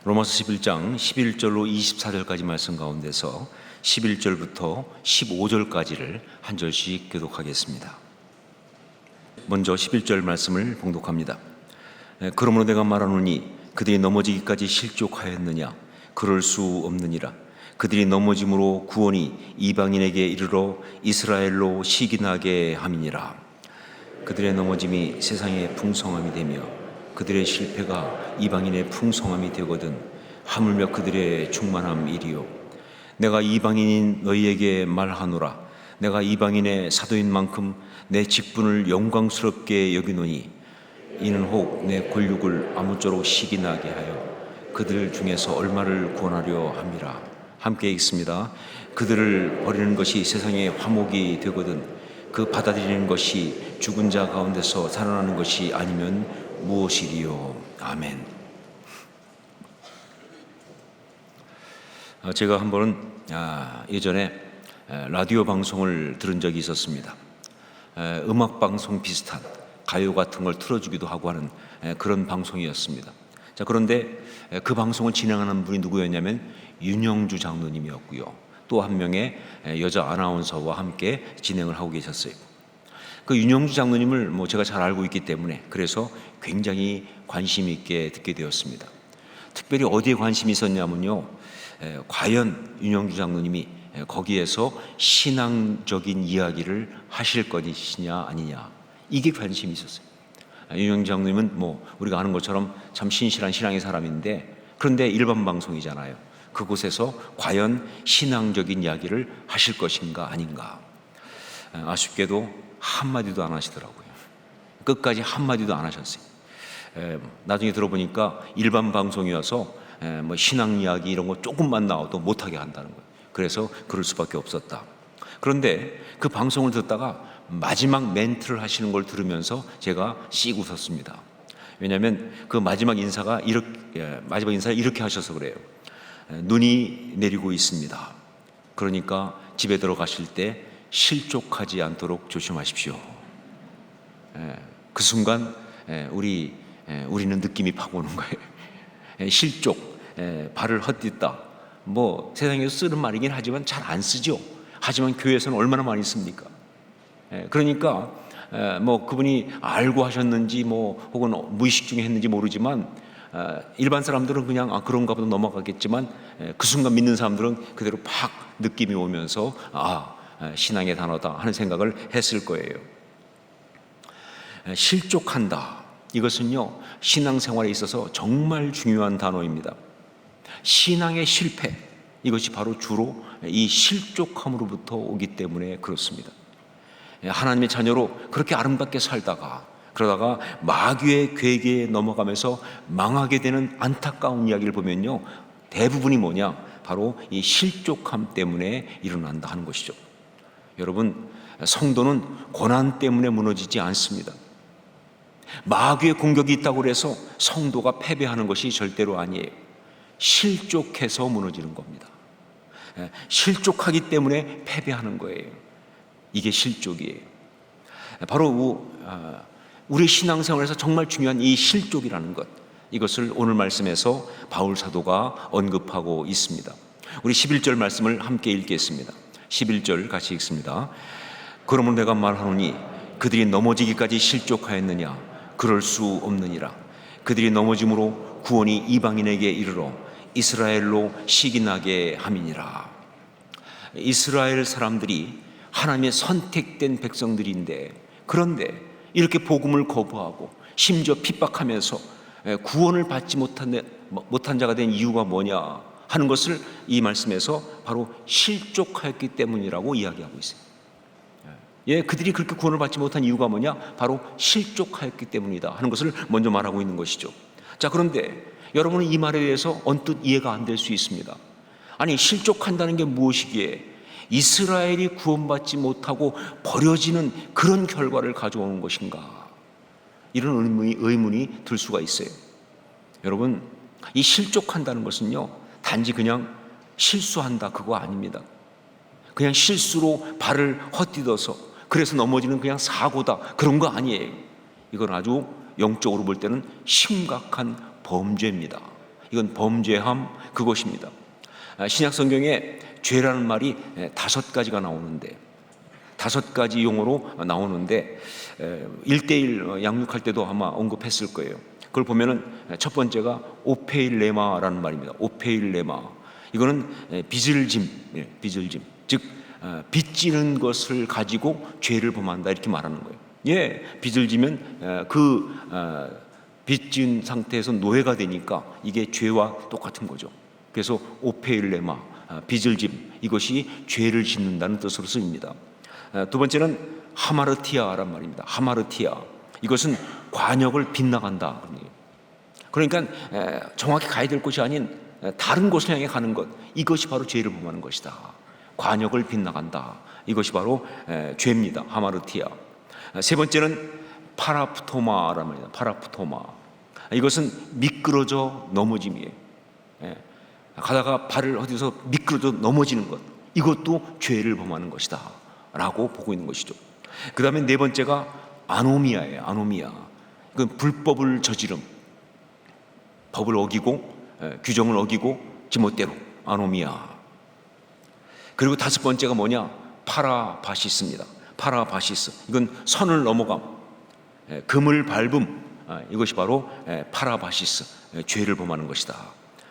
로마서 11장 11절로 24절까지 말씀 가운데서 11절부터 15절까지를 한 절씩 교독하겠습니다. 먼저 11절 말씀을 봉독합니다. 그러므로 내가 말하노니 그들이 넘어지기까지 실족하였느냐? 그럴 수 없느니라. 그들이 넘어짐으로 구원이 이방인에게 이르러 이스라엘로 시기나게 함이니라. 그들의 넘어짐이 세상의 풍성함이 되며 그들의 실패가 이방인의 풍성함이 되거든 하물며 그들의 충만함이리요. 내가 이방인인 너희에게 말하노라. 내가 이방인의 사도인 만큼 내 직분을 영광스럽게 여기노니 이는 혹 내 권력을 아무쪼록 시기나게 하여 그들 중에서 얼마를 구원하려 함이라. 함께 읽습니다. 그들을 버리는 것이 세상의 화목이 되거든 그 받아들이는 것이 죽은 자 가운데서 살아나는 것이 아니면 무엇이리요. 아멘. 제가 한 번은 예전에 라디오 방송을 들은 적이 있었습니다. 음악 방송 비슷한 가요 같은 걸 틀어주기도 하고 하는 그런 방송이었습니다. 자, 그런데 그 방송을 진행하는 분이 누구였냐면 윤영주 장로님이었고요. 또 한 명의 여자 아나운서와 함께 진행을 하고 계셨어요. 그 윤영주 장로님을 제가 잘 알고 있기 때문에 그래서 굉장히 관심 있게 듣게 되었습니다. 특별히 어디에 관심이 있었냐면요, 과연 윤영주 장로님이 거기에서 신앙적인 이야기를 하실 것이냐 아니냐, 이게 관심이 있었어요. 윤영주 장로님은 우리가 아는 것처럼 참 신실한 신앙의 사람인데, 그런데 일반 방송이잖아요. 그곳에서 과연 신앙적인 이야기를 하실 것인가 아닌가. 아쉽게도 한마디도 안 하시더라고요. 끝까지 한마디도 안 하셨어요. 나중에 들어보니까 일반 방송이어서 신앙 이야기 이런 거 조금만 나와도 못하게 한다는 거예요. 그래서 그럴 수밖에 없었다. 그런데 그 방송을 듣다가 마지막 멘트를 하시는 걸 들으면서 제가 씩 웃었습니다. 왜냐하면 그 마지막 인사를 이렇게 하셔서 그래요. 눈이 내리고 있습니다. 그러니까 집에 들어가실 때 실족하지 않도록 조심하십시오. 그 순간 우리는 느낌이 팍 오는 거예요. 실족, 발을 헛딛다. 세상에서 쓰는 말이긴 하지만 잘 안 쓰죠. 하지만 교회에서는 얼마나 많이 씁니까? 그러니까 그분이 알고 하셨는지 혹은 무의식 중에 했는지 모르지만 일반 사람들은 그냥 그런가 보다 넘어가겠지만 그 순간 믿는 사람들은 그대로 팍 느낌이 오면서 신앙의 단어다 하는 생각을 했을 거예요. 실족한다, 이것은요 신앙생활에 있어서 정말 중요한 단어입니다. 신앙의 실패, 이것이 바로 주로 이 실족함으로부터 오기 때문에 그렇습니다. 하나님의 자녀로 그렇게 아름답게 살다가 그러다가 마귀의 괴계에 넘어가면서 망하게 되는 안타까운 이야기를 보면요, 대부분이 바로 이 실족함 때문에 일어난다 하는 것이죠. 여러분, 성도는 고난 때문에 무너지지 않습니다. 마귀의 공격이 있다고 해서 성도가 패배하는 것이 절대로 아니에요. 실족해서 무너지는 겁니다. 실족하기 때문에 패배하는 거예요. 이게 실족이에요. 바로 우리 신앙생활에서 정말 중요한 이 실족이라는 것, 이것을 오늘 말씀에서 바울 사도가 언급하고 있습니다. 우리 11절 말씀을 함께 읽겠습니다. 11절 같이 읽습니다. 그러므로 내가 말하노니 그들이 넘어지기까지 실족하였느냐? 그럴 수 없느니라. 그들이 넘어짐으로 구원이 이방인에게 이르러 이스라엘로 시기나게 함이니라. 이스라엘 사람들이 하나님의 선택된 백성들인데, 그런데 이렇게 복음을 거부하고 심지어 핍박하면서 구원을 받지 못한 자가 된 이유가 뭐냐 하는 것을 이 말씀에서 바로 실족하였기 때문이라고 이야기하고 있어요. 그들이 그렇게 구원을 받지 못한 이유가 뭐냐? 바로 실족하였기 때문이다 하는 것을 먼저 말하고 있는 것이죠. 자, 그런데 여러분은 이 말에 대해서 언뜻 이해가 안 될 수 있습니다. 아니, 실족한다는 게 무엇이기에 이스라엘이 구원받지 못하고 버려지는 그런 결과를 가져오는 것인가? 이런 의문이 들 수가 있어요. 여러분, 이 실족한다는 것은요, 단지 그냥 실수한다, 그거 아닙니다. 그냥 실수로 발을 헛디뎌서 그래서 넘어지는 그냥 사고다, 그런 거 아니에요. 이건 아주 영적으로 볼 때는 심각한 범죄입니다. 이건 범죄함 그것입니다. 신약 성경에 죄라는 말이 5가지가 나오는데 5가지 용어로 나오는데 1:1 양육할 때도 아마 언급했을 거예요. 그걸 보면은 첫 번째가 오페일레마라는 말입니다. 오페일레마. 이거는 빚을 짐, 즉 빚지는 것을 가지고 죄를 범한다 이렇게 말하는 거예요. 빚을 지면 빚진 상태에서 노예가 되니까 이게 죄와 똑같은 거죠. 그래서 오페일레마, 빚을 짐, 이것이 죄를 짓는다는 뜻으로 쓰입니다. 두 번째는 하마르티아란 말입니다. 하마르티아. 이것은 관역을 빗나간다. 그러니까 정확히 가야 될 곳이 아닌 다른 곳을 향해 가는 것, 이것이 바로 죄를 범하는 것이다. 관역을 빗나간다. 이것이 바로 죄입니다. 하마르티아. 세 번째는 파라프토마란 말입니다. 파라프토마. 이것은 미끄러져 넘어짐이에요. 가다가 발을 어디서 미끄러져 넘어지는 것, 이것도 죄를 범하는 것이다 라고 보고 있는 것이죠. 그 다음에 네 번째가 아노미아예요. 아노미아. 그 불법을 저지름, 법을 어기고 규정을 어기고 지멋대로, 아노미아. 그리고 다섯 번째가 뭐냐? 파라바시스입니다. 파라바시스. 이건 선을 넘어감, 금을 밟음, 이것이 바로 파라바시스, 죄를 범하는 것이다.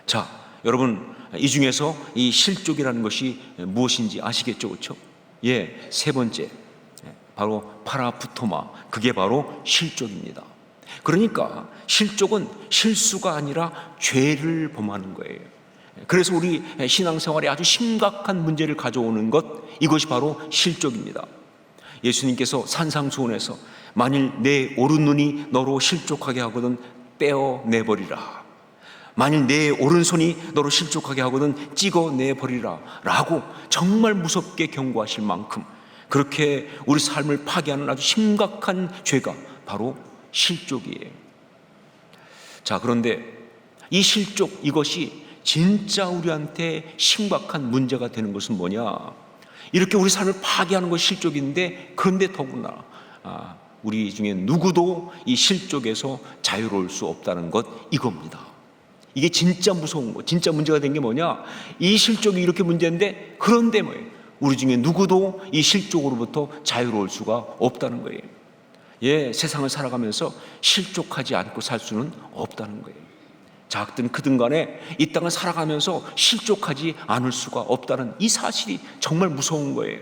자, 여러분, 이 중에서 이 실족이라는 것이 무엇인지 아시겠죠? 그렇죠? 세 번째, 바로 파라푸토마, 그게 바로 실족입니다. 그러니까 실족은 실수가 아니라 죄를 범하는 거예요. 그래서 우리 신앙생활에 아주 심각한 문제를 가져오는 것, 이것이 바로 실족입니다. 예수님께서 산상수훈에서 만일 내 오른눈이 너로 실족하게 하거든 떼어내버리라, 만일 내 오른손이 너로 실족하게 하거든 찍어내버리라 라고 정말 무섭게 경고하실 만큼 그렇게 우리 삶을 파괴하는 아주 심각한 죄가 바로 실족이에요. 자, 그런데 이 실족, 이것이 진짜 우리한테 심각한 문제가 되는 것은 뭐냐? 이렇게 우리 삶을 파괴하는 것이 실족인데, 그런데 더구나 우리 중에 누구도 이 실족에서 자유로울 수 없다는 것, 이겁니다. 이게 진짜 무서운 거, 진짜 문제가 된 게 뭐냐? 이 실족이 이렇게 문제인데, 그런데 뭐예요? 우리 중에 누구도 이 실족으로부터 자유로울 수가 없다는 거예요. 세상을 살아가면서 실족하지 않고 살 수는 없다는 거예요. 작든 크든 간에 이 땅을 살아가면서 실족하지 않을 수가 없다는 이 사실이 정말 무서운 거예요.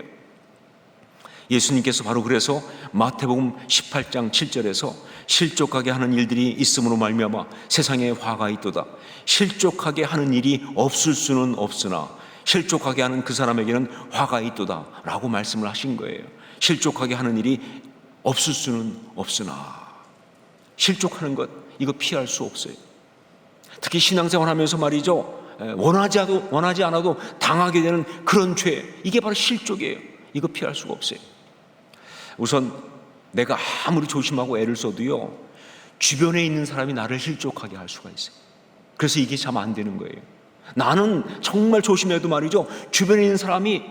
예수님께서 바로 그래서 마태복음 18장 7절에서 실족하게 하는 일들이 있음으로 말미암아 세상에 화가 있도다. 실족하게 하는 일이 없을 수는 없으나 실족하게 하는 그 사람에게는 화가 있도다 라고 말씀을 하신 거예요. 실족하게 하는 일이 없을 수는 없으나, 실족하는 것, 이거 피할 수 없어요. 특히 신앙생활 하면서 말이죠, 원하지 않아도 당하게 되는 그런 죄, 이게 바로 실족이에요. 이거 피할 수가 없어요. 우선 내가 아무리 조심하고 애를 써도요, 주변에 있는 사람이 나를 실족하게 할 수가 있어요. 그래서 이게 참 안 되는 거예요. 나는 정말 조심해도 말이죠, 주변에 있는 사람이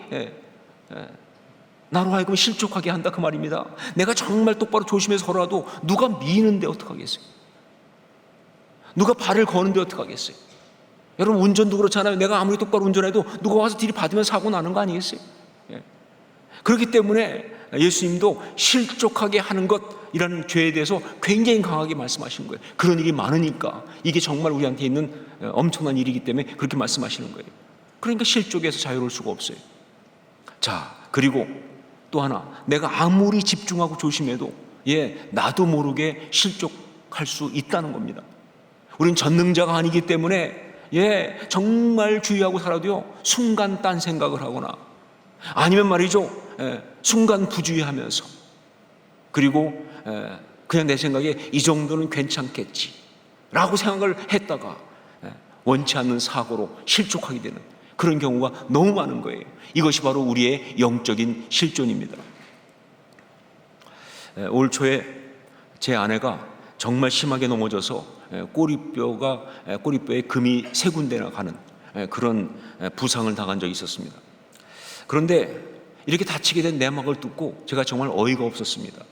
나로 하여금 실족하게 한다, 그 말입니다. 내가 정말 똑바로 조심해서 걸어도 누가 미는데 어떡하겠어요? 누가 발을 거는데 어떡하겠어요? 여러분, 운전도 그렇잖아요. 내가 아무리 똑바로 운전해도 누가 와서 들이받으면 사고 나는 거 아니겠어요? 그렇기 때문에 예수님도 실족하게 하는 것이라는 죄에 대해서 굉장히 강하게 말씀하시는 거예요. 그런 일이 많으니까 이게 정말 우리한테 있는 엄청난 일이기 때문에 그렇게 말씀하시는 거예요. 그러니까 실족에서 자유로울 수가 없어요. 자, 그리고 또 하나, 내가 아무리 집중하고 조심해도 나도 모르게 실족할 수 있다는 겁니다. 우린 전능자가 아니기 때문에 정말 주의하고 살아도요, 순간 딴 생각을 하거나 아니면 말이죠, 순간 부주의하면서, 그리고 그냥 내 생각에 이 정도는 괜찮겠지 라고 생각을 했다가 원치 않는 사고로 실족하게 되는 그런 경우가 너무 많은 거예요. 이것이 바로 우리의 영적인 실존입니다. 올 초에 제 아내가 정말 심하게 넘어져서 꼬리뼈에 금이 3군데나 가는 그런 부상을 당한 적이 있었습니다. 그런데 이렇게 다치게 된 내막을 듣고 제가 정말 어이가 없었습니다.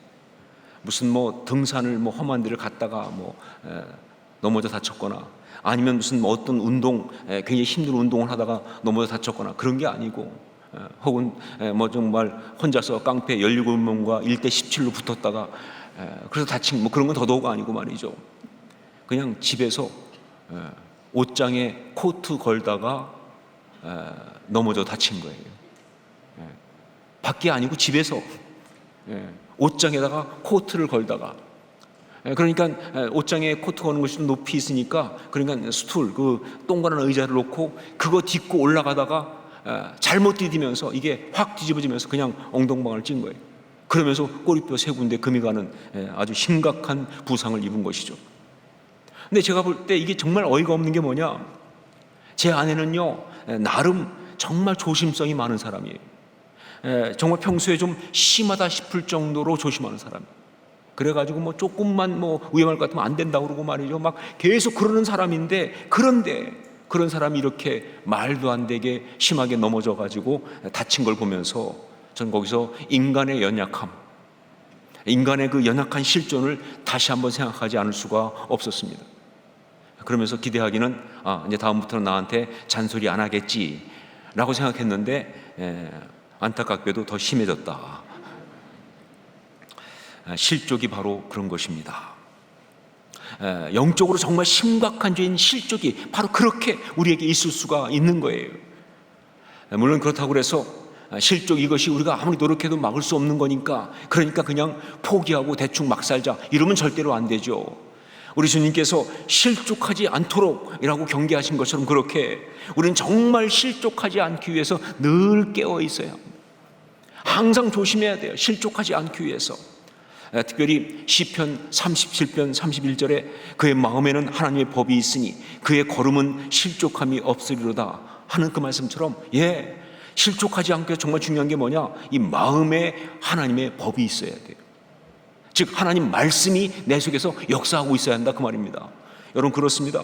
무슨 등산을 험한 데를 갔다가 넘어져 다쳤거나 아니면 무슨 뭐 어떤 운동, 굉장히 힘든 운동을 하다가 넘어져 다쳤거나 그런 게 아니고, 혹은 뭐 정말 혼자서 깡패 17명과 1대 17로 붙었다가 그래서 다친 뭐 그런 건 더더욱 아니고 말이죠. 그냥 집에서 옷장에 코트 걸다가 넘어져 다친 거예요. 밖이 아니고 집에서 옷장에다가 코트를 걸다가, 그러니까 옷장에 코트 거는 것이 좀 높이 있으니까, 그러니까 스툴, 그 동그란 의자를 놓고 그거 딛고 올라가다가 잘못 디디면서 이게 확 뒤집어지면서 그냥 엉덩방아를 찐 거예요. 그러면서 꼬리뼈 3군데 금이 가는 아주 심각한 부상을 입은 것이죠. 근데 제가 볼 때 이게 정말 어이가 없는 게 뭐냐, 제 아내는요 나름 정말 조심성이 많은 사람이에요. 정말 평소에 좀 심하다 싶을 정도로 조심하는 사람이에요. 그래가지고 뭐 조금만 뭐 위험할 것 같으면 안 된다고 그러고 말이죠. 막 계속 그러는 사람인데, 그런데 그런 사람이 이렇게 말도 안 되게 심하게 넘어져가지고 다친 걸 보면서 전 거기서 인간의 연약함, 인간의 그 연약한 실존을 다시 한번 생각하지 않을 수가 없었습니다. 그러면서 기대하기는 이제 다음부터는 나한테 잔소리 안 하겠지 라고 생각했는데, 안타깝게도 더 심해졌다. 실족이 바로 그런 것입니다. 영적으로 정말 심각한 죄인 실족이 바로 그렇게 우리에게 있을 수가 있는 거예요. 물론 그렇다고 해서 실족 이것이 우리가 아무리 노력해도 막을 수 없는 거니까, 그러니까 그냥 포기하고 대충 막 살자 이러면 절대로 안 되죠. 우리 주님께서 실족하지 않도록이라고 경계하신 것처럼 그렇게 우리는 정말 실족하지 않기 위해서 늘 깨어 있어야 합니다. 항상 조심해야 돼요. 실족하지 않기 위해서. 특별히 시편 37편 31절에 그의 마음에는 하나님의 법이 있으니 그의 걸음은 실족함이 없으리로다 하는 그 말씀처럼, 실족하지 않기 위해서 정말 중요한 게 뭐냐, 이 마음에 하나님의 법이 있어야 돼요. 즉 하나님 말씀이 내 속에서 역사하고 있어야 한다 그 말입니다. 여러분, 그렇습니다.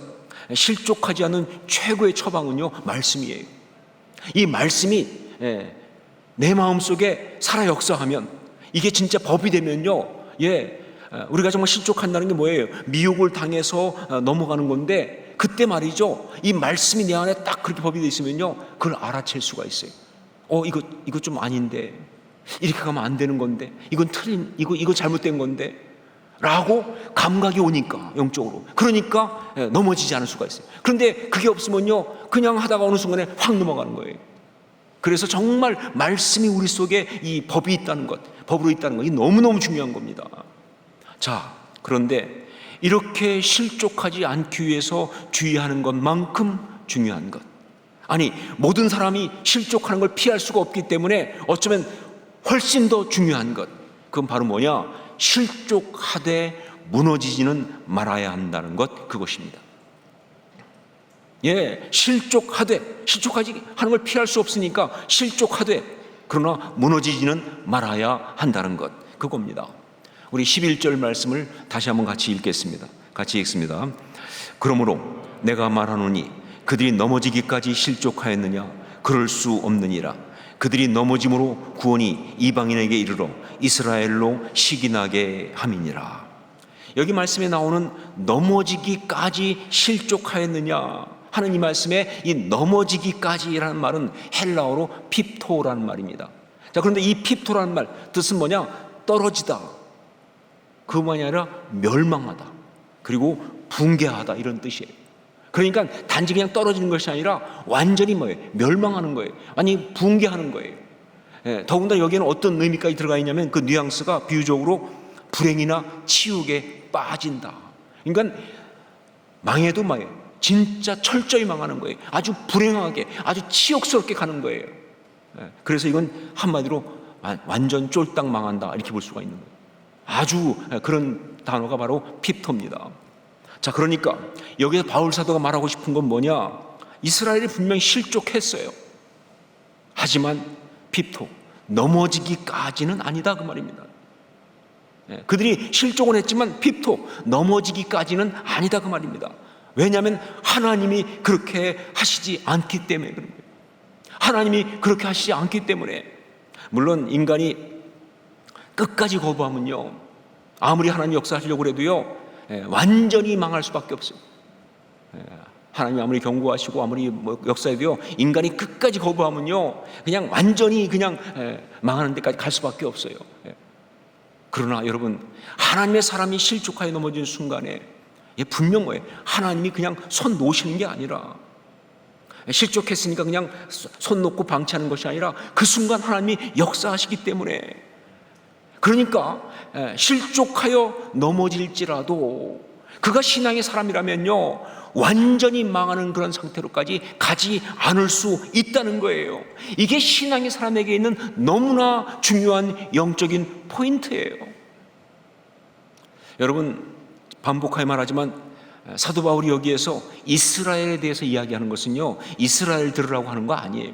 실족하지 않은 최고의 처방은요 말씀이에요. 이 말씀이 내 마음속에 살아 역사하면, 이게 진짜 법이 되면요, 우리가 정말 실족한다는 게 뭐예요? 미혹을 당해서 넘어가는 건데, 그때 말이죠, 이 말씀이 내 안에 딱 그렇게 법이 되어 있으면요, 그걸 알아챌 수가 있어요. 이거 좀 아닌데, 이렇게 가면 안 되는 건데, 이건 이거 잘못된 건데 라고 감각이 오니까, 영적으로, 그러니까 넘어지지 않을 수가 있어요. 그런데 그게 없으면요 그냥 하다가 어느 순간에 확 넘어가는 거예요. 그래서 정말 말씀이 우리 속에 이 법이 있다는 것, 법으로 있다는 것이 너무너무 중요한 겁니다. 자, 그런데 이렇게 실족하지 않기 위해서 주의하는 것만큼 중요한 것, 아니 모든 사람이 실족하는 걸 피할 수가 없기 때문에 어쩌면 훨씬 더 중요한 것, 그건 바로 뭐냐, 실족하되 무너지지는 말아야 한다는 것, 그것입니다. 실족하지 하는 걸 피할 수 없으니까 실족하되, 그러나 무너지지는 말아야 한다는 것, 그겁니다. 우리 11절 말씀을 다시 한번 같이 읽겠습니다. 같이 읽습니다. 그러므로 내가 말하노니 그들이 넘어지기까지 실족하였느냐? 그럴 수 없느니라. 그들이 넘어짐으로 구원이 이방인에게 이르러 이스라엘로 시기나게 함이니라. 여기 말씀에 나오는 넘어지기까지 실족하였느냐 하는 이 말씀에, 이 넘어지기까지라는 말은 헬라어로 핍토라는 말입니다. 자, 그런데 이 핍토라는 말 뜻은 뭐냐? 떨어지다, 그뿐만이 아니라 멸망하다, 그리고 붕괴하다, 이런 뜻이에요. 그러니까 단지 그냥 떨어지는 것이 아니라 완전히 뭐예요? 멸망하는 거예요. 아니, 붕괴하는 거예요. 더군다나 여기에는 어떤 의미까지 들어가 있냐면, 그 뉘앙스가 비유적으로 불행이나 치욕에 빠진다. 그러니까 망해도 진짜 철저히 망하는 거예요. 아주 불행하게, 아주 치욕스럽게 가는 거예요. 그래서 이건 한마디로 완전 쫄딱 망한다, 이렇게 볼 수가 있는 거예요. 아주 그런 단어가 바로 핍토입니다. 자, 그러니까 여기서 바울 사도가 말하고 싶은 건 뭐냐? 이스라엘이 분명히 실족했어요. 하지만 핍토, 넘어지기까지는 아니다, 그 말입니다. 그들이 실족은 했지만 핍토, 넘어지기까지는 아니다, 그 말입니다. 왜냐하면 하나님이 그렇게 하시지 않기 때문에 그런 거예요. 하나님이 그렇게 하시지 않기 때문에. 물론 인간이 끝까지 거부하면요, 아무리 하나님 역사하시려고 해도요 완전히 망할 수밖에 없어요. 하나님이 아무리 경고하시고 아무리 역사해도요, 인간이 끝까지 거부하면요, 그냥 완전히 그냥 망하는 데까지 갈 수밖에 없어요. 그러나 여러분, 하나님의 사람이 실족하여 넘어진 순간에 분명 뭐예요? 하나님이 그냥 손 놓으시는 게 아니라, 실족했으니까 그냥 손 놓고 방치하는 것이 아니라 그 순간 하나님이 역사하시기 때문에, 그러니까 실족하여 넘어질지라도 그가 신앙의 사람이라면요, 완전히 망하는 그런 상태로까지 가지 않을 수 있다는 거예요. 이게 신앙의 사람에게 있는 너무나 중요한 영적인 포인트예요. 여러분, 반복하여 말하지만 사도 바울이 여기에서 이스라엘에 대해서 이야기하는 것은요, 이스라엘 들으라고 하는 거 아니에요.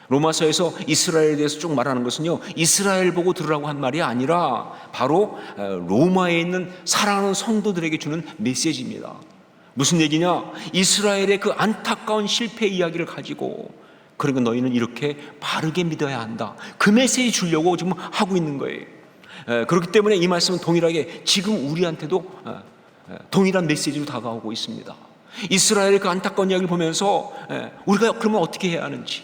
로마서에서 이스라엘에 대해서 쭉 말하는 것은요, 이스라엘 보고 들으라고 한 말이 아니라 바로 로마에 있는 사랑하는 성도들에게 주는 메시지입니다. 무슨 얘기냐? 이스라엘의 그 안타까운 실패 이야기를 가지고, 그러니까 너희는 이렇게 바르게 믿어야 한다, 그 메시지 주려고 지금 하고 있는 거예요. 그렇기 때문에 이 말씀은 동일하게 지금 우리한테도 동일한 메시지로 다가오고 있습니다. 이스라엘의 그 안타까운 이야기를 보면서 우리가 그러면 어떻게 해야 하는지,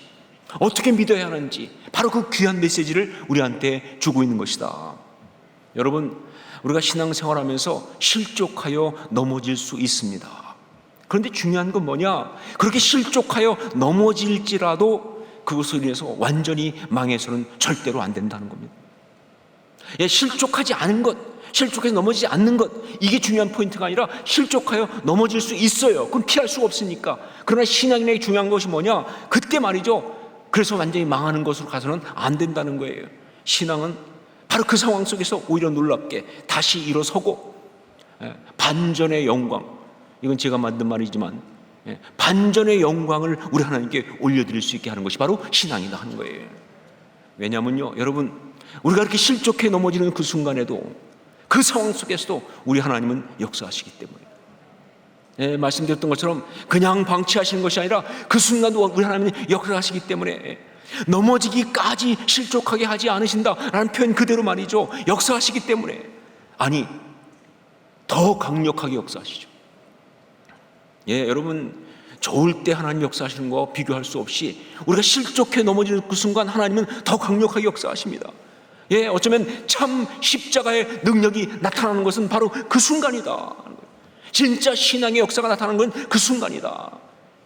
어떻게 믿어야 하는지, 바로 그 귀한 메시지를 우리한테 주고 있는 것이다. 여러분, 우리가 신앙생활하면서 실족하여 넘어질 수 있습니다. 그런데 중요한 건 뭐냐? 그렇게 실족하여 넘어질지라도 그것으로 인해서 완전히 망해서는 절대로 안 된다는 겁니다. 실족하지 않은 것, 실족해서 넘어지지 않는 것, 이게 중요한 포인트가 아니라 실족하여 넘어질 수 있어요. 그건 피할 수가 없으니까. 그러나 신앙인에게 중요한 것이 뭐냐? 그때 말이죠, 그래서 완전히 망하는 것으로 가서는 안 된다는 거예요. 신앙은 바로 그 상황 속에서 오히려 놀랍게 다시 일어서고, 반전의 영광, 이건 제가 만든 말이지만 반전의 영광을 우리 하나님께 올려드릴 수 있게 하는 것이 바로 신앙이다 하는 거예요. 왜냐하면요, 여러분, 우리가 이렇게 실족해 넘어지는 그 순간에도, 그 상황 속에서도 우리 하나님은 역사하시기 때문에, 말씀드렸던 것처럼 그냥 방치하시는 것이 아니라 그 순간도 우리 하나님이 역사하시기 때문에 넘어지기까지 실족하게 하지 않으신다라는 표현 그대로 말이죠. 역사하시기 때문에, 아니 더 강력하게 역사하시죠. 여러분, 좋을 때 하나님 역사하시는 것과 비교할 수 없이 우리가 실족해 넘어지는 그 순간 하나님은 더 강력하게 역사하십니다. 어쩌면 참 십자가의 능력이 나타나는 것은 바로 그 순간이다. 진짜 신앙의 역사가 나타나는 건 그 순간이다.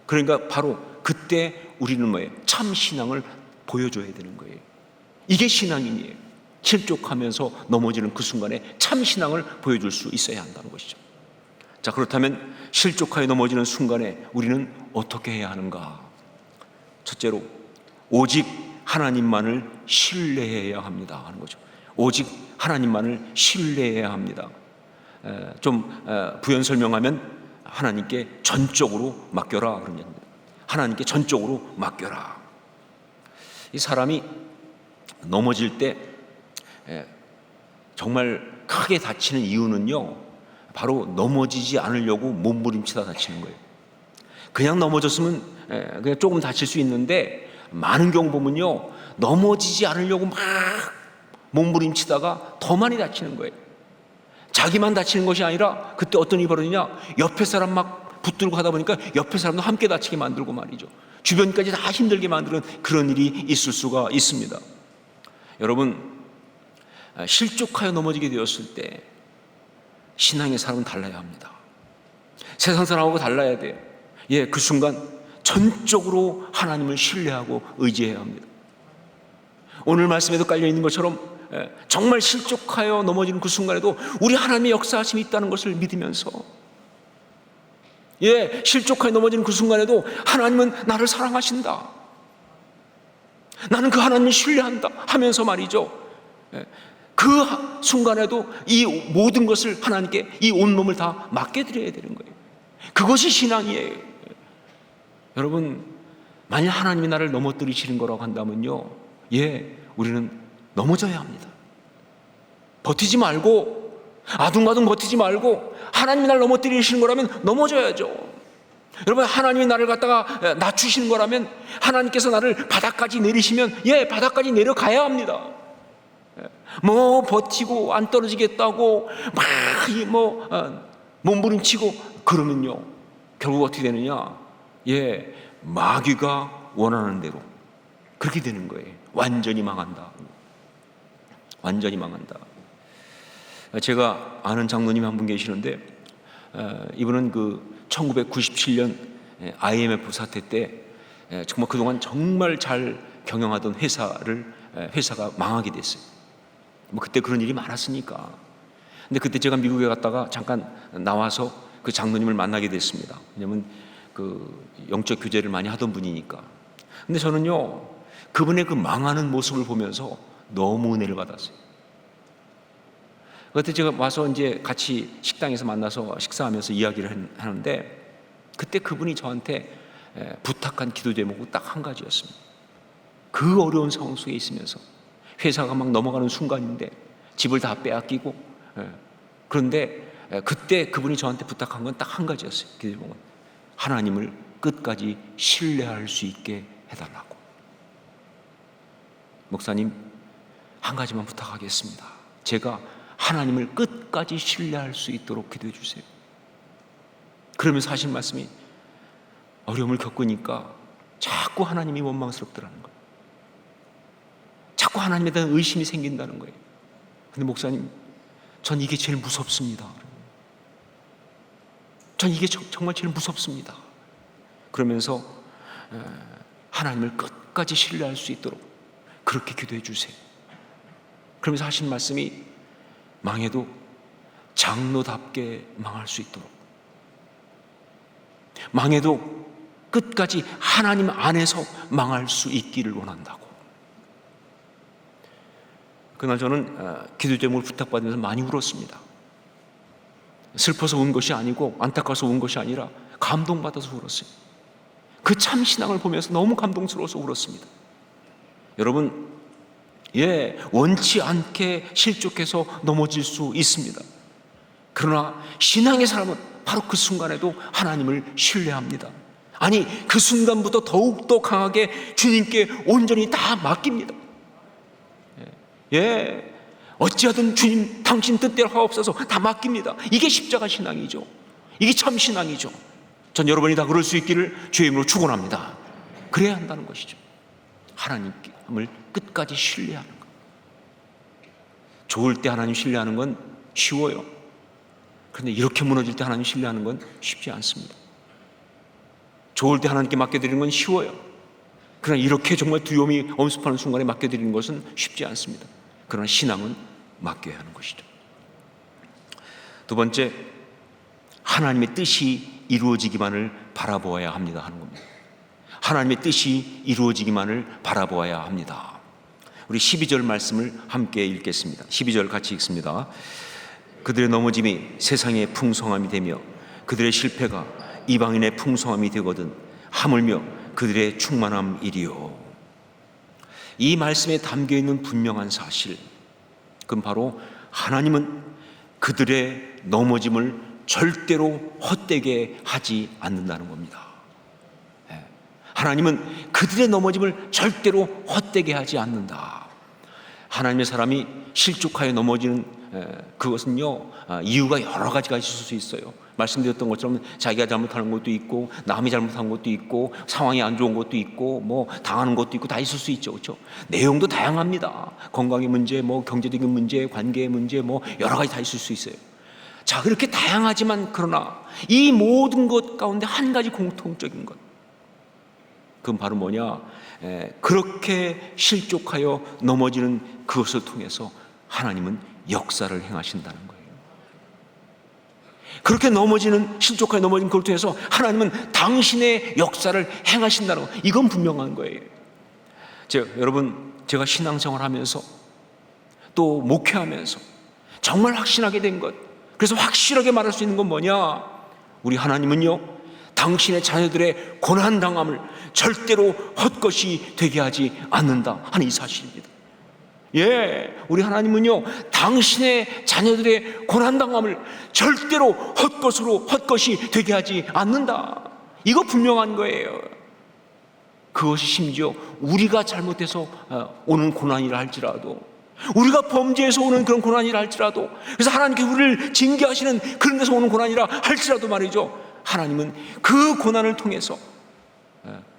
그러니까 바로 그때 우리는 뭐예요? 참 신앙을 보여줘야 되는 거예요. 이게 신앙인이에요. 실족하면서 넘어지는 그 순간에 참 신앙을 보여줄 수 있어야 한다는 것이죠. 자, 그렇다면 실족하여 넘어지는 순간에 우리는 어떻게 해야 하는가? 첫째로, 오직 하나님만을 신뢰해야 합니다 하는 거죠. 오직 하나님만을 신뢰해야 합니다. 좀 부연 설명하면 하나님께 전적으로 맡겨라 그런 얘기입니다. 하나님께 전적으로 맡겨라. 이 사람이 넘어질 때 정말 크게 다치는 이유는요, 바로 넘어지지 않으려고 몸부림치다 다치는 거예요. 그냥 넘어졌으면 그냥 조금 다칠 수 있는데, 많은 경우 보면요, 넘어지지 않으려고 막 몸부림치다가 더 많이 다치는 거예요. 자기만 다치는 것이 아니라 그때 어떤 일이 벌어지냐, 옆에 사람 막 붙들고 하다 보니까 옆에 사람도 함께 다치게 만들고 말이죠. 주변까지 다 힘들게 만드는 그런 일이 있을 수가 있습니다. 여러분, 실족하여 넘어지게 되었을 때 신앙의 사람은 달라야 합니다. 세상 사람하고 달라야 돼요. 그 순간 전적으로 하나님을 신뢰하고 의지해야 합니다. 오늘 말씀에도 깔려있는 것처럼 정말 실족하여 넘어지는 그 순간에도 우리 하나님의 역사하심이 있다는 것을 믿으면서, 실족하여 넘어지는 그 순간에도 하나님은 나를 사랑하신다, 나는 그 하나님을 신뢰한다 하면서 말이죠, 그 순간에도 이 모든 것을 하나님께 이 온몸을 다 맡겨드려야 되는 거예요. 그것이 신앙이에요. 여러분, 만약 하나님이 나를 넘어뜨리시는 거라고 한다면요, 우리는 넘어져야 합니다. 버티지 말고, 아둥바둥 버티지 말고, 하나님이 나를 넘어뜨리시는 거라면 넘어져야죠. 여러분, 하나님이 나를 갖다가 낮추시는 거라면, 하나님께서 나를 바닥까지 내리시면 바닥까지 내려가야 합니다. 뭐 버티고 안 떨어지겠다고 막 몸부림치고 그러면요, 결국 어떻게 되느냐? 마귀가 원하는 대로 그렇게 되는 거예요. 완전히 망한다. 완전히 망한다. 제가 아는 장로님 한 분 계시는데, 이분은 그 1997년 IMF 사태 때 정말 그동안 정말 잘 경영하던 회사가 망하게 됐어요. 뭐 그때 그런 일이 많았으니까. 근데 그때 제가 미국에 갔다가 잠깐 나와서 그 장로님을 만나게 됐습니다. 왜냐면 그 영적 교제를 많이 하던 분이니까. 근데 저는요, 그분의 그 망하는 모습을 보면서 너무 은혜를 받았어요. 그때 제가 와서 이제 같이 식당에서 만나서 식사하면서 이야기를 하는데, 그때 그분이 저한테 부탁한 기도 제목은 딱 한 가지였습니다. 그 어려운 상황 속에 있으면서 회사가 막 넘어가는 순간인데 집을 다 빼앗기고, 그런데 그때 그분이 저한테 부탁한 건 딱 한 가지였어요. 기도 제목은 하나님을 끝까지 신뢰할 수 있게 해달라고. 목사님, 한 가지만 부탁하겠습니다. 제가 하나님을 끝까지 신뢰할 수 있도록 기도해 주세요. 그러면서 하신 말씀이, 어려움을 겪으니까 자꾸 하나님이 원망스럽더라는 거예요. 자꾸 하나님에 대한 의심이 생긴다는 거예요. 근데 목사님, 전 이게 제일 무섭습니다. 전 이게 정말 제일 무섭습니다. 그러면서 하나님을 끝까지 신뢰할 수 있도록 그렇게 기도해 주세요. 그러면서 하신 말씀이, 망해도 장로답게 망할 수 있도록, 망해도 끝까지 하나님 안에서 망할 수 있기를 원한다고. 그날 저는 기도 제목을 부탁받으면서 많이 울었습니다. 슬퍼서 운 것이 아니고 안타까워서 운 것이 아니라 감동받아서 울었어요. 그 참 신앙을 보면서 너무 감동스러워서 울었습니다. 여러분, 원치 않게 실족해서 넘어질 수 있습니다. 그러나 신앙의 사람은 바로 그 순간에도 하나님을 신뢰합니다. 아니, 그 순간부터 더욱더 강하게 주님께 온전히 다 맡깁니다. 어찌하든 주님 당신 뜻대로 하옵소서 다 맡깁니다. 이게 십자가 신앙이죠. 이게 참 신앙이죠. 전 여러분이 다 그럴 수 있기를 주의 이름으로 축원합니다. 그래야 한다는 것이죠. 하나님을 끝까지 신뢰하는 것. 좋을 때 하나님 신뢰하는 건 쉬워요. 그런데 이렇게 무너질 때 하나님 신뢰하는 건 쉽지 않습니다. 좋을 때 하나님께 맡겨드리는 건 쉬워요. 그러나 이렇게 정말 두려움이 엄습하는 순간에 맡겨드리는 것은 쉽지 않습니다. 그러나 신앙은 맡겨야 하는 것이죠. 두 번째, 하나님의 뜻이 이루어지기만을 바라보아야 합니다 하는 겁니다. 하나님의 뜻이 이루어지기만을 바라보아야 합니다. 우리 12절 말씀을 함께 읽겠습니다. 12절 같이 읽습니다. 그들의 넘어짐이 세상의 풍성함이 되며 그들의 실패가 이방인의 풍성함이 되거든 하물며 그들의 충만함이리요. 이 말씀에 담겨있는 분명한 사실, 그건 바로 하나님은 그들의 넘어짐을 절대로 헛되게 하지 않는다는 겁니다. 하나님은 그들의 넘어짐을 절대로 헛되게 하지 않는다. 하나님의 사람이 실족하여 넘어지는 그것은요, 이유가 여러 가지가 있을 수 있어요. 말씀드렸던 것처럼 자기가 잘못하는 것도 있고, 남이 잘못한 것도 있고, 상황이 안 좋은 것도 있고, 뭐 당하는 것도 있고, 다 있을 수 있죠, 그렇죠? 내용도 다양합니다. 건강의 문제, 뭐 경제적인 문제, 관계의 문제, 뭐 여러 가지 다 있을 수 있어요. 자, 그렇게 다양하지만 그러나 이 모든 것 가운데 한 가지 공통적인 것, 그건 바로 뭐냐? 그렇게 실족하여 넘어지는 그것을 통해서 하나님은 역사를 행하신다는 거예요. 그렇게 실족하여 넘어진 그걸 통해서 하나님은 당신의 역사를 행하신다는 거, 이건 분명한 거예요. 여러분, 제가 신앙생활 하면서 또 목회하면서 정말 확신하게 된 것, 그래서 확실하게 말할 수 있는 건 뭐냐? 우리 하나님은요, 당신의 자녀들의 고난당함을 절대로 헛것이 되게 하지 않는다 하는 이 사실입니다. 우리 하나님은요, 당신의 자녀들의 고난당함을 절대로 헛것이 되게 하지 않는다. 이거 분명한 거예요. 그것이 심지어 우리가 잘못해서 오는 고난이라 할지라도, 우리가 범죄해서 오는 그런 고난이라 할지라도, 그래서 하나님께 우리를 징계하시는 그런 데서 오는 고난이라 할지라도 말이죠, 하나님은 그 고난을 통해서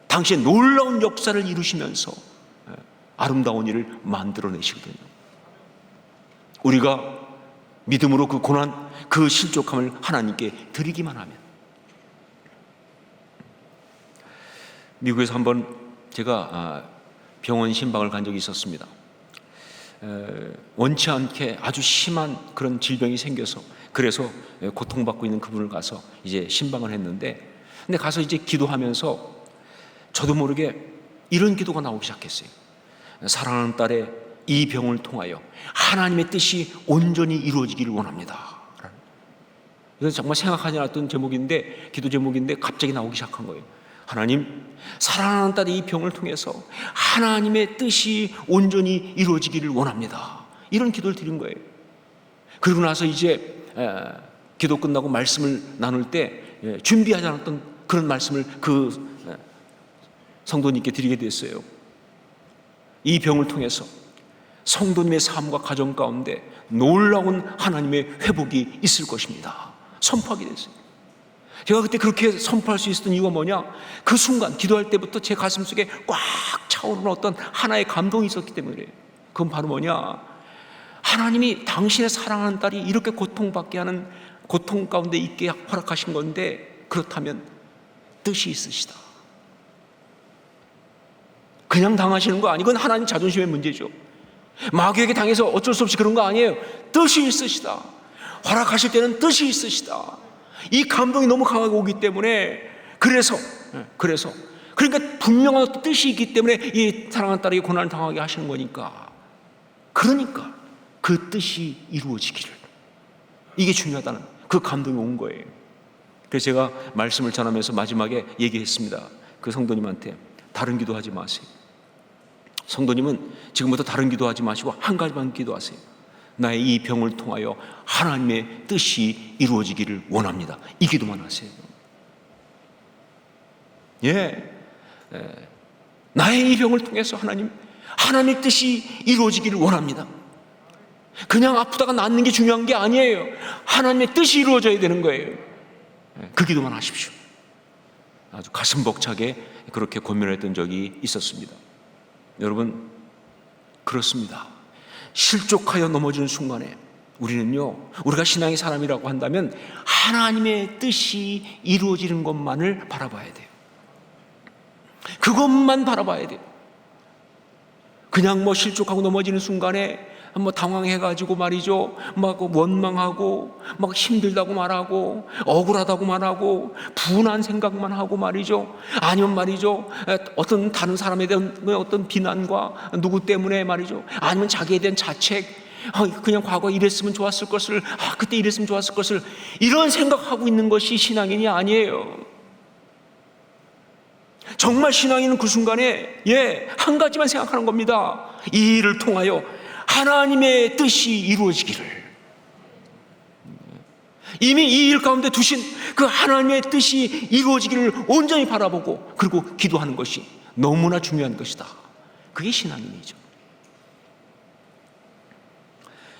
당시에 놀라운 역사를 이루시면서 아름다운 일을 만들어내시거든요. 우리가 믿음으로 그 고난, 그 실족함을 하나님께 드리기만 하면. 미국에서 한번 제가 병원 신방을 간 적이 있었습니다. 원치 않게 아주 심한 그런 질병이 생겨서, 그래서 고통받고 있는 그분을 가서 이제 신방을 했는데, 근데 가서 이제 기도하면서 저도 모르게 이런 기도가 나오기 시작했어요. 사랑하는 딸의 이 병을 통하여 하나님의 뜻이 온전히 이루어지기를 원합니다. 이건 정말 생각하지 않았던 제목인데, 기도 제목인데 갑자기 나오기 시작한 거예요. 하나님, 사랑하는 딸의 이 병을 통해서 하나님의 뜻이 온전히 이루어지기를 원합니다. 이런 기도를 드린 거예요. 그리고 나서 이제 기도 끝나고 말씀을 나눌 때 준비하지 않았던 그런 말씀을 그 성도님께 드리게 됐어요. 이 병을 통해서 성도님의 삶과 가정 가운데 놀라운 하나님의 회복이 있을 것입니다. 선포하게 됐어요. 제가 그때 그렇게 선포할 수 있었던 이유가 뭐냐? 그 순간 기도할 때부터 제 가슴속에 꽉 차오르는 어떤 하나의 감동이 있었기 때문에 그래요. 그건 바로 뭐냐? 하나님이 당신의 사랑하는 딸이 이렇게 고통받게 하는, 고통 가운데 있게 허락하신 건데, 그렇다면 뜻이 있으시다. 그냥 당하시는 거 아니고, 그건 하나님 자존심의 문제죠. 마귀에게 당해서 어쩔 수 없이 그런 거 아니에요. 뜻이 있으시다. 허락하실 때는 뜻이 있으시다. 이 감동이 너무 강하게 오기 때문에, 그래서 그러니까 분명한 뜻이 있기 때문에 이 사랑하는 딸에게 고난을 당하게 하시는 거니까, 그러니까 그 뜻이 이루어지기를, 이게 중요하다는 그 감동이 온 거예요. 그래서 제가 말씀을 전하면서 마지막에 얘기했습니다. 그 성도님한테 다른 기도하지 마세요. 성도님은 지금부터 다른 기도하지 마시고 한 가지만 기도하세요. 나의 이 병을 통하여 하나님의 뜻이 이루어지기를 원합니다. 이 기도만 하세요. 나의 이 병을 통해서 하나님의 뜻이 이루어지기를 원합니다. 그냥 아프다가 낫는 게 중요한 게 아니에요. 하나님의 뜻이 이루어져야 되는 거예요. 그 기도만 하십시오. 아주 가슴 벅차게 그렇게 고민했던 적이 있었습니다. 여러분, 그렇습니다. 실족하여 넘어지는 순간에 우리는요, 우리가 신앙의 사람이라고 한다면 하나님의 뜻이 이루어지는 것만을 바라봐야 돼요. 그것만 바라봐야 돼요. 그냥 실족하고 넘어지는 순간에 당황해가지고 말이죠, 원망하고 힘들다고 말하고 억울하다고 말하고 분한 생각만 하고 말이죠, 아니면 말이죠 어떤 다른 사람에 대한 어떤 비난과 누구 때문에 말이죠, 아니면 자기에 대한 자책, 그냥 과거에 이랬으면 좋았을 것을, 그때 이랬으면 좋았을 것을, 이런 생각하고 있는 것이 신앙인이 아니에요. 정말 신앙인은 그 순간에 한 가지만 생각하는 겁니다. 이 일을 통하여 하나님의 뜻이 이루어지기를, 이미 이 일 가운데 두신 그 하나님의 뜻이 이루어지기를 온전히 바라보고, 그리고 기도하는 것이 너무나 중요한 것이다. 그게 신앙인이죠.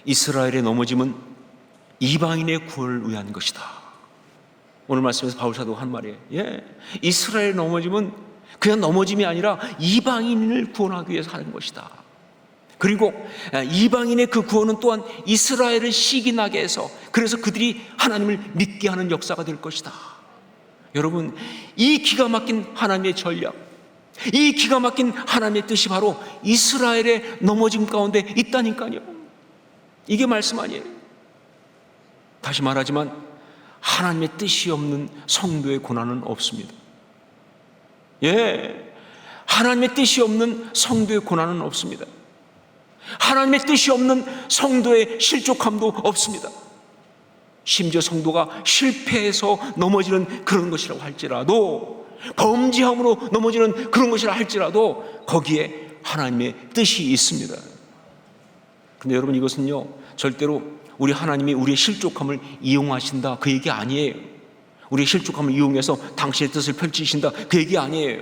이스라엘의 넘어짐은 이방인의 구원을 위한 것이다. 오늘 말씀에서 바울 사도가 한 말이에요. 이스라엘의 넘어짐은 그냥 넘어짐이 아니라 이방인을 구원하기 위해서 하는 것이다. 그리고 이방인의 그 구원은 또한 이스라엘을 시기나게 해서, 그래서 그들이 하나님을 믿게 하는 역사가 될 것이다. 여러분, 이 기가 막힌 하나님의 전략, 이 기가 막힌 하나님의 뜻이 바로 이스라엘의 넘어짐 가운데 있다니까요. 이게 말씀 아니에요. 다시 말하지만 하나님의 뜻이 없는 성도의 고난은 없습니다. 하나님의 뜻이 없는 성도의 고난은 없습니다. 하나님의 뜻이 없는 성도의 실족함도 없습니다. 심지어 성도가 실패해서 넘어지는 그런 것이라고 할지라도, 범죄함으로 넘어지는 그런 것이라 할지라도 거기에 하나님의 뜻이 있습니다. 근데 여러분, 이것은요 절대로 우리 하나님이 우리의 실족함을 이용하신다 그 얘기 아니에요. 우리의 실족함을 이용해서 당신의 뜻을 펼치신다 그 얘기 아니에요.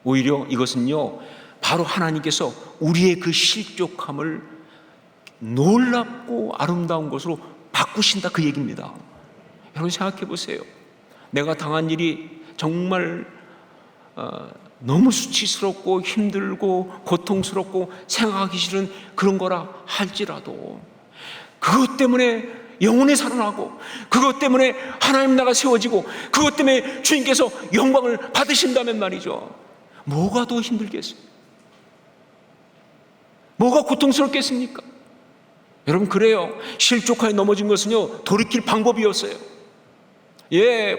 오히려 이것은요 바로 하나님께서 우리의 그 실족함을 놀랍고 아름다운 것으로 바꾸신다 그 얘기입니다. 여러분 생각해 보세요. 내가 당한 일이 정말 너무 수치스럽고 힘들고 고통스럽고 생각하기 싫은 그런 거라 할지라도 그것 때문에 영혼이 살아나고 그것 때문에 하나님 나라가 세워지고 그것 때문에 주님께서 영광을 받으신다면 말이죠, 뭐가 더 힘들겠어요? 뭐가 고통스럽겠습니까? 여러분, 그래요. 실족하여 넘어진 것은요, 돌이킬 방법이 없어요.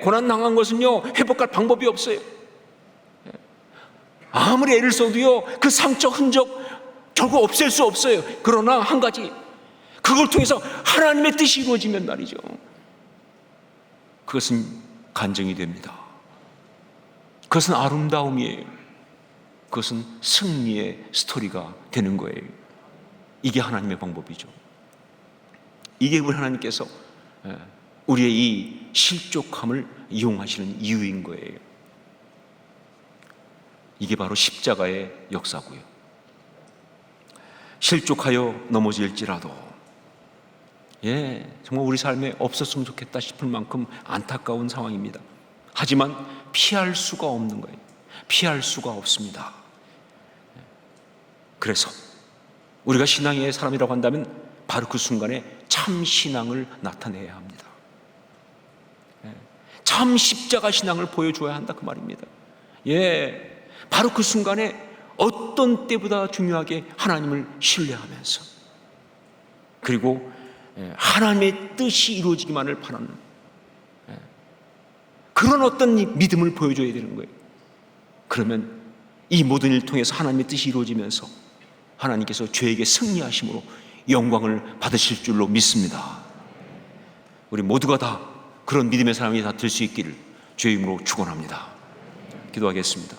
고난당한 것은요, 회복할 방법이 없어요. 아무리 애를 써도요, 그 상처 흔적 결국 없앨 수 없어요. 그러나 한 가지, 그걸 통해서 하나님의 뜻이 이루어지면 말이죠, 그것은 간증이 됩니다. 그것은 아름다움이에요. 그것은 승리의 스토리가 되는 거예요. 이게 하나님의 방법이죠. 이게 우리 하나님께서 우리의 이 실족함을 이용하시는 이유인 거예요. 이게 바로 십자가의 역사고요. 실족하여 넘어질지라도, 정말 우리 삶에 없었으면 좋겠다 싶을 만큼 안타까운 상황입니다. 하지만 피할 수가 없는 거예요. 피할 수가 없습니다. 그래서 우리가 신앙의 사람이라고 한다면 바로 그 순간에 참 신앙을 나타내야 합니다. 참 십자가 신앙을 보여줘야 한다, 그 말입니다. 바로 그 순간에 어떤 때보다 중요하게 하나님을 신뢰하면서, 그리고 하나님의 뜻이 이루어지기만을 바라는 그런 어떤 믿음을 보여줘야 되는 거예요. 그러면 이 모든 일을 통해서 하나님의 뜻이 이루어지면서 하나님께서 죄에게 승리하심으로 영광을 받으실 줄로 믿습니다. 우리 모두가 다 그런 믿음의 사람이 다 될 수 있기를 주의 이름으로 축원합니다. 기도하겠습니다.